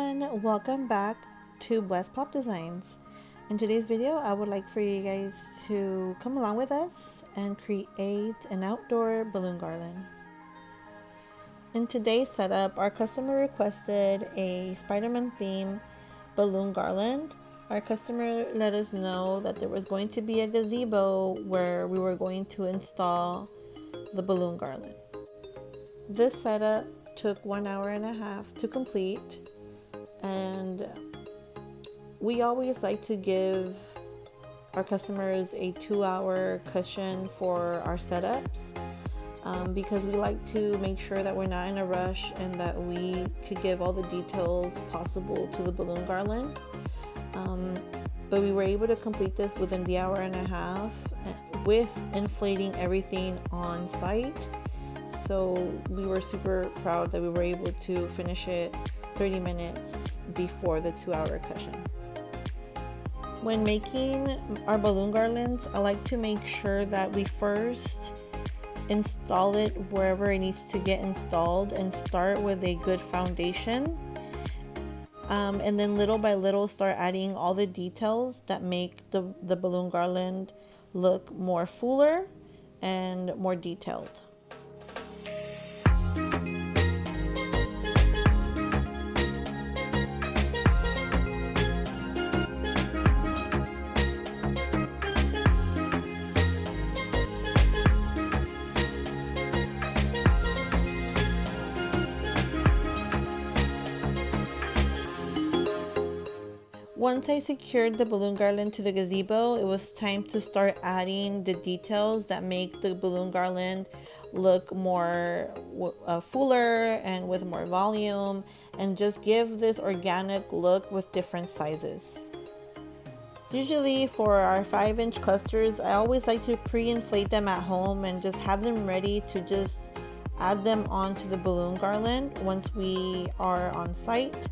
everyone, welcome back to Blessed Pop Designs. In today's video, I would like for you guys to come along with us and create an outdoor balloon garland. In today's setup, our customer requested a Spider-Man theme balloon garland. Our customer let us know that there was going to be a gazebo where we were going to install the balloon garland. This setup took 1.5 hours to complete, and we always like to give our customers a 2-hour cushion for our setups because we like to make sure that we're not in a rush and that we could give all the details possible to the balloon garland. But we were able to complete this within the 1.5 hours with inflating everything on site. So we were super proud that we were able to finish it 30 minutes before the 2-hour cushion. When making our balloon garlands, I like to make sure that we first install it wherever it needs to get installed and start with a good foundation. And then little by little start adding all the details that make the balloon garland look more fuller and more detailed. Once I secured the balloon garland to the gazebo, it was time to start adding the details that make the balloon garland look more fuller and with more volume, and just give this organic look with different sizes. Usually for our 5-inch clusters, I always like to pre-inflate them at home and just have them ready to just add them onto the balloon garland once we are on site.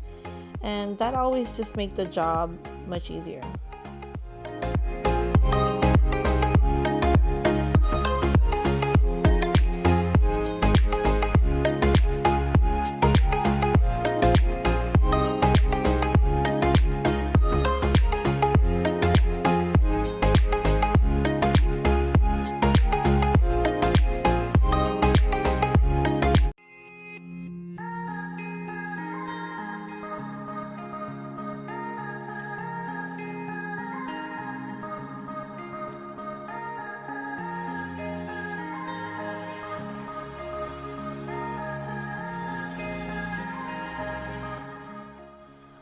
And that always just makes the job much easier.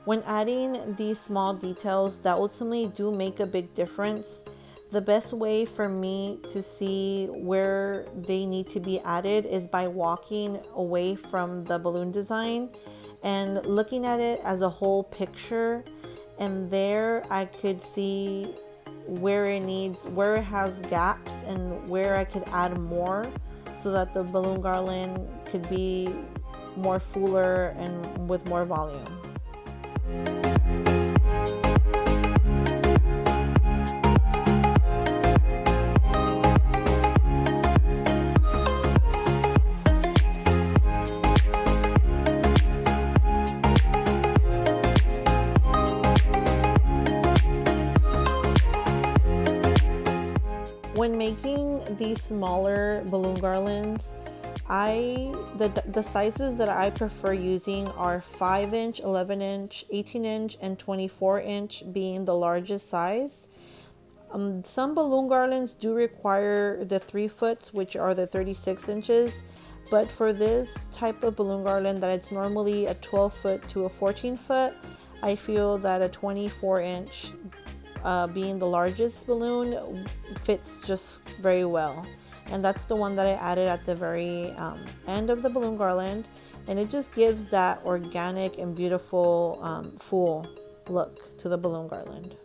When adding these small details that ultimately do make a big difference, the best way for me to see where they need to be added is by walking away from the balloon design and looking at it as a whole picture. And there I could see where it has gaps and where I could add more so that the balloon garland could be more fuller and with more volume. When making these smaller balloon garlands, the sizes that I prefer using are 5-inch, 11-inch, 18-inch, and 24-inch being the largest size. Some balloon garlands do require the 3-foots, which are the 36 inches. But for this type of balloon garland that it's normally a 12-foot to a 14-foot, I feel that a 24-inch being the largest balloon fits just very well. And that's the one that I added at the very end of the balloon garland, and it just gives that organic and beautiful full look to the balloon garland.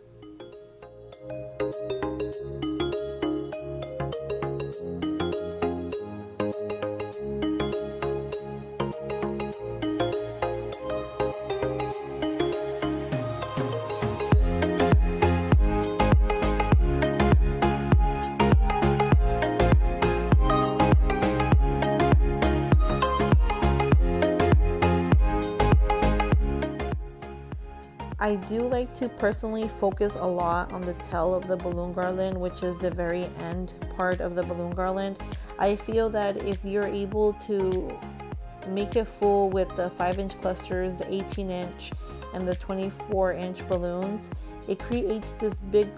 I do like to personally focus a lot on the tail of the balloon garland, which is the very end part of the balloon garland. I feel that if you're able to make it full with the 5-inch clusters, the 18-inch, and the 24-inch balloons, it creates this big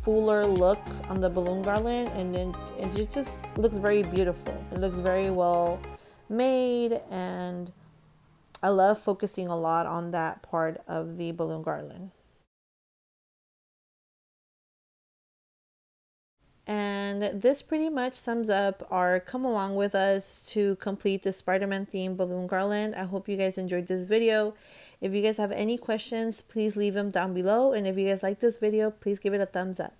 fuller look on the balloon garland, and then it just looks very beautiful. It looks very well made, and I love focusing a lot on that part of the balloon garland. And this pretty much sums up our come along with us to complete the Spider-Man themed balloon garland. I hope you guys enjoyed this video. If you guys have any questions, please leave them down below. And if you guys like this video, please give it a thumbs up.